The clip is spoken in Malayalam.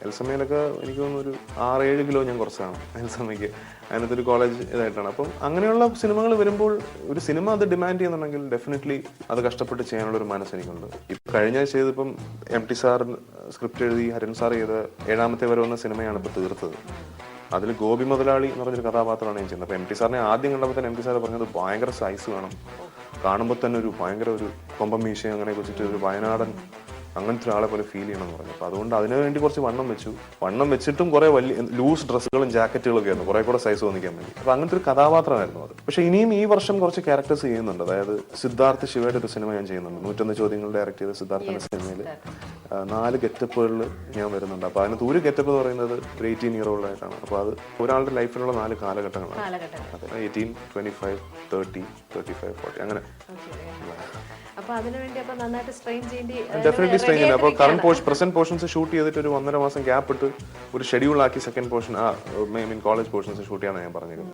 എൽസമ്മയിലൊക്കെ എനിക്ക് തോന്നുന്നു ഒരു 6-7 കിലോ ഞാൻ കുറച്ചാണ് എൽസമ്മയ്ക്ക്. അതിനകത്ത് ഒരു കോളേജ് ഇതായിട്ടാണ്. അപ്പം അങ്ങനെയുള്ള സിനിമകൾ വരുമ്പോൾ ഒരു സിനിമ അത് ഡിമാൻഡ് ചെയ്യുന്നുണ്ടെങ്കിൽ ഡെഫിനറ്റ്ലി അത് കഷ്ടപ്പെട്ട് ചെയ്യാനുള്ള ഒരു മനസ്സ് എനിക്കുണ്ട്. ഇപ്പം കഴിഞ്ഞ ചെയ്തിപ്പം MT സാർ സ്ക്രിപ്റ്റ് എഴുതി ഹരൻ സാർ ചെയ്ത 7ാമത്തെ വരവെന്ന സിനിമയാണ് ഇപ്പോൾ തീർത്തത്. അതിൽ ഗോപി മുതലാളി എന്ന് പറഞ്ഞൊരു കഥാപാത്രമാണ് ഞാൻ ചെയ്യുന്നത്. അപ്പോൾ MT സാറിനെ ആദ്യം കണ്ടപ്പോൾ തന്നെ MT സാർ പറഞ്ഞത് ഭയങ്കര സൈസ് വേണം, കാണുമ്പോൾ തന്നെ ഒരു ഭയങ്കര ഒരു കൊമ്പം മീശയും അങ്ങനെ വെച്ചിട്ട് ഒരു വയനാടൻ അങ്ങനത്തെ ഒരാളെ പോലെ ഫീൽ ചെയ്യണം എന്ന് പറഞ്ഞു. അപ്പോൾ അതുകൊണ്ട് അതിനു വേണ്ടി കുറച്ച് വണ്ണം വെച്ചു. വണ്ണം വെച്ചിട്ടും കുറെ വലിയ ലൂസ് ഡ്രസ്സുകളും ജാക്കറ്റുകളും ഒക്കെ ആയിരുന്നു, കുറെ കൂടെ സൈസ് തോന്നിക്കാൻ വേണ്ടി. അപ്പോൾ അങ്ങനത്തെ ഒരു കഥാപാത്രമായിരുന്നു അത്. പക്ഷേ ഇനിയും ഈ വർഷം കുറച്ച് ക്യാരക്ടേഴ്സ് ചെയ്യുന്നുണ്ട്. അതായത് സിദ്ധാർത്ഥ് ശിവയുടെ ഒരു സിനിമ ഞാൻ ചെയ്യുന്നുണ്ട്. 101 ചോദ്യങ്ങൾ ഡയറക്ട് ചെയ്ത സിദ്ധാർത്ഥിന്റെ സിനിമയിൽ 4 ഗെറ്റപ്പുകളിൽ ഞാൻ വരുന്നുണ്ട്. അപ്പോൾ അതിനകത്ത് ഒരു ഗെറ്റപ്പ് എന്ന് പറയുന്നത് ഒരു 18 ഇയർ ഓൾഡ് ആയിട്ടാണ്. അപ്പോൾ അത് ഒരാളുടെ ലൈഫിലുള്ള 4 കാലഘട്ടങ്ങളാണ്. അതെ, 18, 25, 30, 35, 40 അങ്ങനെ. ഡെഫിനറ്റ്ലി സ്ട്രെയിൻ ചെയ്യുന്നത്. അപ്പോൾ കറന്റ് പ്രസന്റ് പോർഷൻസ് ഷൂട്ട് ചെയ്തിട്ട് ഒരു 1.5 മാസം ഗ്യാപ്പ് ഇട്ട് ഒരു ഷെഡ്യൂൾ ആക്കി second portion college portions shoot ചെയ്യാനാണ് ഞാൻ പറഞ്ഞിരുന്നത്.